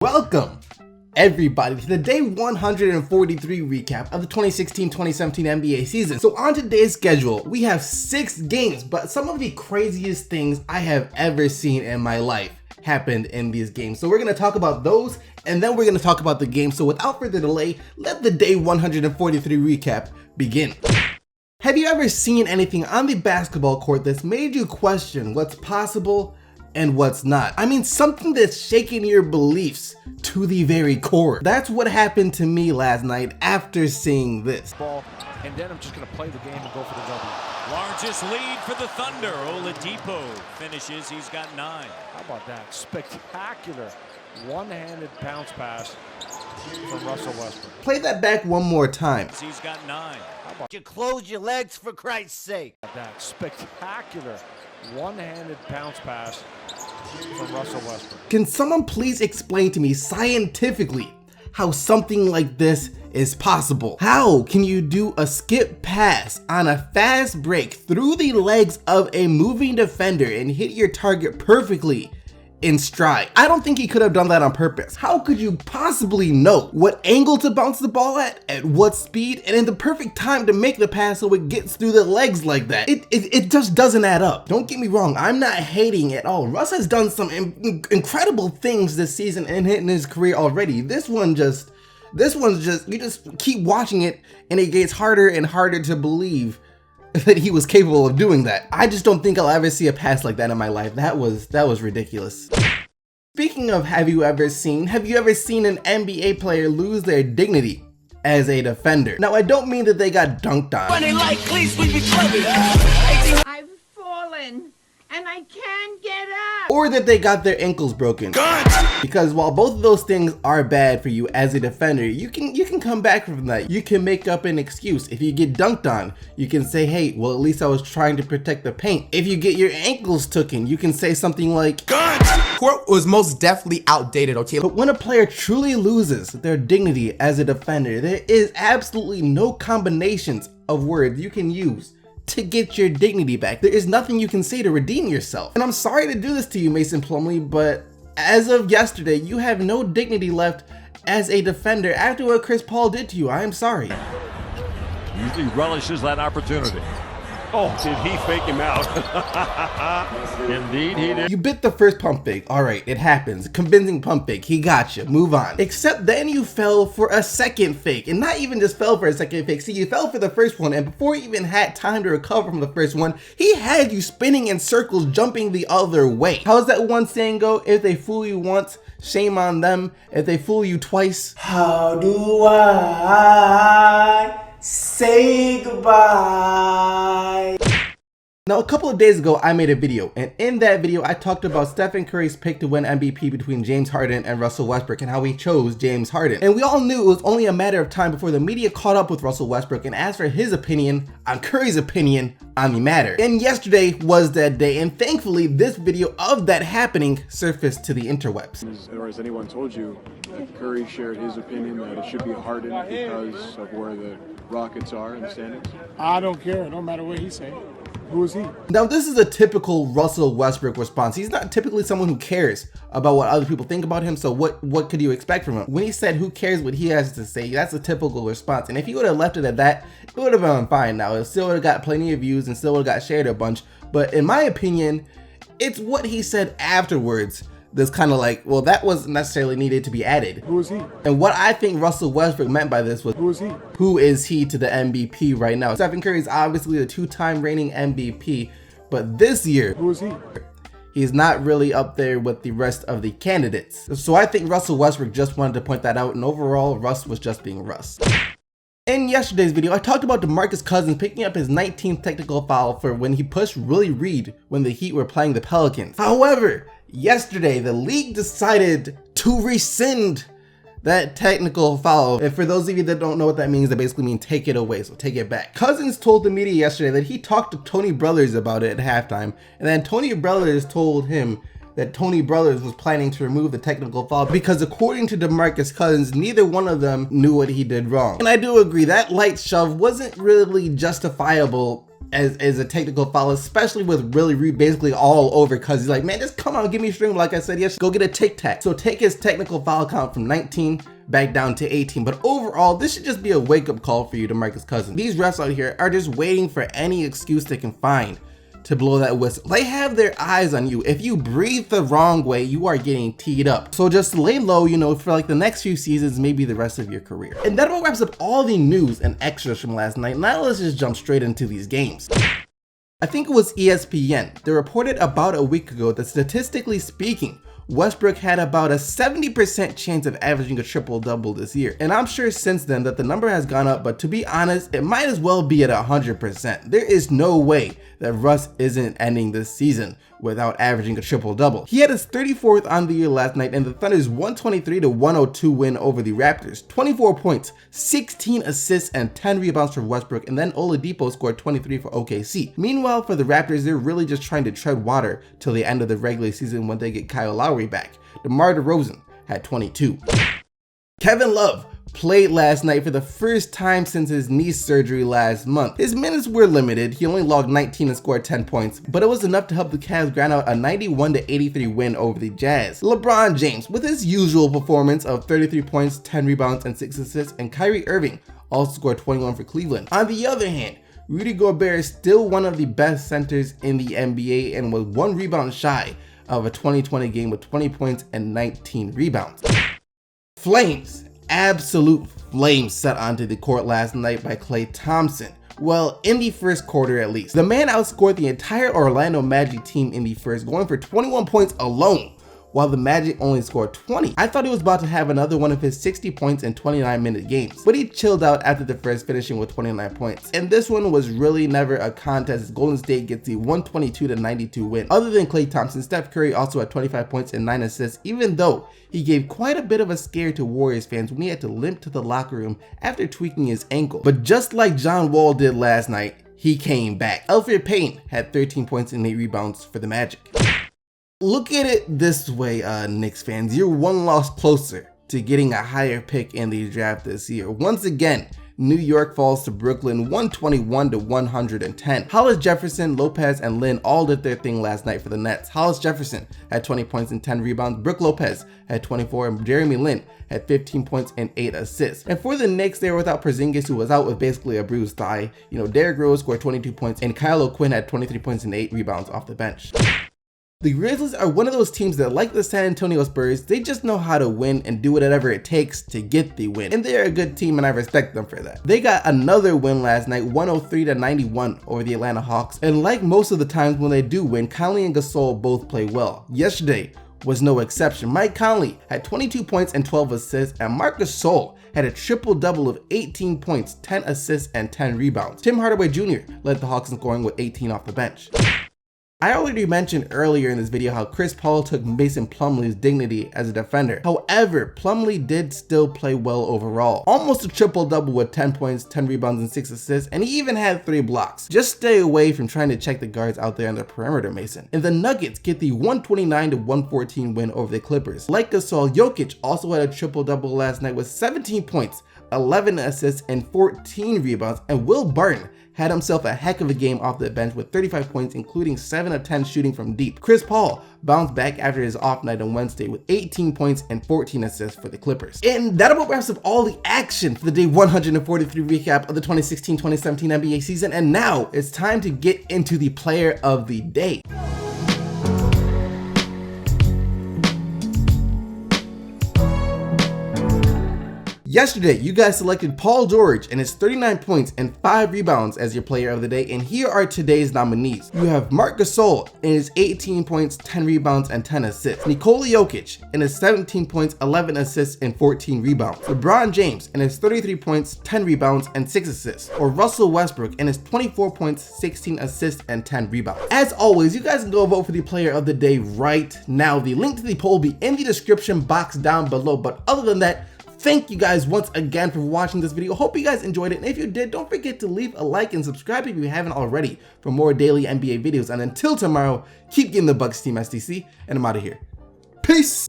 Welcome, everybody, to the day 143 recap of the 2016-2017 NBA season. So on today's schedule, we have 6 games, but some of the craziest things I have ever seen in my life happened in these games. So we're going to talk about those, and then we're going to talk about the game. So without further delay, let the day 143 recap begin. Have you ever seen anything on the basketball court that's made you question what's possible and what's not? I mean, something that's shaking your beliefs to the very core. That's what happened to me last night after seeing this. Ball, and then I'm just going to play the game and go for the W. Largest lead for the Thunder. Oladipo finishes. He's got 9. How about that? Spectacular one-handed bounce pass from Russell Westbrook. Play that back one more time. He's got 9. How about You close your legs for Christ's sake. that? Spectacular one-handed bounce pass from Russell Westbrook. Can someone please explain to me scientifically how something like this is possible? How can you do a skip pass on a fast break through the legs of a moving defender and hit your target perfectly in stride? I don't think he could have done that on purpose. How could you possibly know what angle to bounce the ball at what speed, and in the perfect time to make the pass so it gets through the legs like that? It just doesn't add up. Don't get me wrong, I'm not hating at all. Russ has done some incredible things this season and in his career already. This one's just, you just keep watching it and it gets harder and harder to believe that he was capable of doing that. I just don't think I'll ever see a pass like that in my life. That was ridiculous. Speaking of have you ever seen an NBA player lose their dignity as a defender? Now, I don't mean that they got dunked on. I've fallen and I can't get up. Or that they got their ankles broken. Because while both of those things are bad for you as a defender, you can come back from that. You can make up an excuse. If you get dunked on, you can say, hey, well, at least I was trying to protect the paint. If you get your ankles taken, you can say something like, Court was most definitely outdated, okay? But when a player truly loses their dignity as a defender, there is absolutely no combinations of words you can use to get your dignity back. There is nothing you can say to redeem yourself. And I'm sorry to do this to you, Mason Plumlee, but as of yesterday, you have no dignity left as a defender after what Chris Paul did to you. I am sorry. Usually relishes that opportunity. Oh, did he fake him out? Indeed, he did. You bit the first pump fake. All right, it happens. Convincing pump fake. He got you. Move on. Except then you fell for a second fake. And not even just fell for a second fake. See, you fell for the first one, and before you even had time to recover from the first one, he had you spinning in circles, jumping the other way. How's that one saying go? If they fool you once, shame on them. If they fool you twice, How do I say goodbye? Now, a couple of days ago, I made a video, and in that video, I talked about Stephen Curry's pick to win MVP between James Harden and Russell Westbrook and how he chose James Harden. And we all knew it was only a matter of time before the media caught up with Russell Westbrook and asked for his opinion on Curry's opinion on the matter. And yesterday was that day, and thankfully, this video of that happening surfaced to the interwebs. Or has anyone told you that Curry shared his opinion that it should be Harden because of where the Rockets are in the standings? I don't care. It don't matter what he say. Who is he? Now, this is a typical Russell Westbrook response. He's not typically someone who cares about what other people think about him, so what could you expect from him? When he said who cares what he has to say, that's a typical response. And if he would have left it at that, it would have been fine now. It still would have got plenty of views and still would have got shared a bunch. But in my opinion, it's what he said afterwards that's kind of like, well, that wasn't necessarily needed to be added. Who is he? And what I think Russell Westbrook meant by this was, Who is he? who is he to the MVP right now? Stephen Curry is obviously the 2-time reigning MVP, but this year, Who is he? he's not really up there with the rest of the candidates. So I think Russell Westbrook just wanted to point that out, and overall, Russ was just being Russ. In yesterday's video, I talked about DeMarcus Cousins picking up his 19th technical foul for when he pushed Willie Reed when the Heat were playing the Pelicans. However, yesterday, the league decided to rescind that technical foul. And for those of you that don't know what that means, that basically means take it away, so take it back. Cousins told the media yesterday that he talked to Tony Brothers about it at halftime, and then Tony Brothers told him that Tony Brothers was planning to remove the technical foul because according to DeMarcus Cousins, neither one of them knew what he did wrong. And I do agree, that light shove wasn't really justifiable as a technical foul, especially with Willie Reed basically all over, because he's like, man, just come on, give me a string. Like I said, yes, go get a tic tac. So take his technical foul count from 19 back down to 18. But overall, this should just be a wake-up call for you, DeMarcus Cousins. These refs out here are just waiting for any excuse they can find to blow that whistle. They have their eyes on you. If you breathe the wrong way, you are getting teed up. So just lay low, you know, for like the next few seasons, maybe the rest of your career. And that about wraps up all the news and extras from last night. Now let's just jump straight into these games. I think it was ESPN. They reported about a week ago that statistically speaking, Westbrook had about a 70% chance of averaging a triple-double this year. And I'm sure since then that the number has gone up, but to be honest, it might as well be at 100%. There is no way that Russ isn't ending this season without averaging a triple-double. He had his 34th on the year last night in the Thunder's 123-102 win over the Raptors. 24 points, 16 assists, and 10 rebounds for Westbrook, and then Oladipo scored 23 for OKC. Meanwhile, for the Raptors, they're really just trying to tread water till the end of the regular season when they get Kyle Lowry back. DeMar DeRozan had 22. Kevin Love played last night for the first time since his knee surgery last month. His minutes were limited. He only logged 19 and scored 10 points, but it was enough to help the Cavs grind out a 91-83 win over the Jazz. LeBron James, with his usual performance of 33 points, 10 rebounds, and 6 assists, and Kyrie Irving also scored 21 for Cleveland. On the other hand, Rudy Gobert is still one of the best centers in the NBA and was 1 rebound shy of a 2020 game with 20 points and 19 rebounds. Flames, absolute flames set onto the court last night by Klay Thompson. Well, in the first quarter at least. The man outscored the entire Orlando Magic team in the first, going for 21 points alone, while the Magic only scored 20. I thought he was about to have another one of his 60 points in 29-minute games, but he chilled out after the first, finishing with 29 points. And this one was really never a contest as Golden State gets the 122-92 win. Other than Klay Thompson, Steph Curry also had 25 points and 9 assists, even though he gave quite a bit of a scare to Warriors fans when he had to limp to the locker room after tweaking his ankle. But just like John Wall did last night, he came back. Elfrid Payton had 13 points and 8 rebounds for the Magic. Look at it this way, Knicks fans. You're one loss closer to getting a higher pick in the draft this year. Once again, New York falls to Brooklyn 121-110. Hollis Jefferson, Lopez, and Lin all did their thing last night for the Nets. Hollis Jefferson had 20 points and 10 rebounds. Brook Lopez had 24, and Jeremy Lin had 15 points and 8 assists. And for the Knicks, they were without Porzingis, who was out with basically a bruised thigh. You know, Derrick Rose scored 22 points, and Kyle O'Quinn had 23 points and 8 rebounds off the bench. The Grizzlies are one of those teams that, like the San Antonio Spurs, they just know how to win and do whatever it takes to get the win. And they're a good team and I respect them for that. They got another win last night, 103-91 over the Atlanta Hawks. And like most of the times when they do win, Conley and Gasol both play well. Yesterday was no exception. Mike Conley had 22 points and 12 assists, and Marc Gasol had a triple-double of 18 points, 10 assists, and 10 rebounds. Tim Hardaway Jr. led the Hawks in scoring with 18 off the bench. I already mentioned earlier in this video how Chris Paul took Mason Plumlee's dignity as a defender. However, Plumlee did still play well overall. Almost a triple-double with 10 points, 10 rebounds, and 6 assists, and he even had 3 blocks. Just stay away from trying to check the guards out there on the perimeter, Mason. And the Nuggets get the 129-114 win over the Clippers. Like Gasol, Jokic also had a triple-double last night with 17 points, 11 assists, and 14 rebounds, and Will Barton had himself a heck of a game off the bench with 35 points, including 7 of 10 shooting from deep. Chris Paul bounced back after his off night on Wednesday with 18 points and 14 assists for the Clippers. And that about wraps up all the action for the day 143 recap of the 2016-2017 NBA season. And now it's time to get into the player of the day. Yesterday, you guys selected Paul George and his 39 points and 5 rebounds as your player of the day, and here are today's nominees. You have Marc Gasol and his 18 points, 10 rebounds, and 10 assists. Nikola Jokic and his 17 points, 11 assists, and 14 rebounds. LeBron James and his 33 points, 10 rebounds, and 6 assists. Or Russell Westbrook and his 24 points, 16 assists, and 10 rebounds. As always, you guys can go vote for the player of the day right now. The link to the poll will be in the description box down below, but other than that, thank you guys once again for watching this video. Hope you guys enjoyed it, and if you did, don't forget to leave a like and subscribe if you haven't already for more daily NBA videos. And until tomorrow, keep getting the Bucks, Team SDC, and I'm out of here. Peace!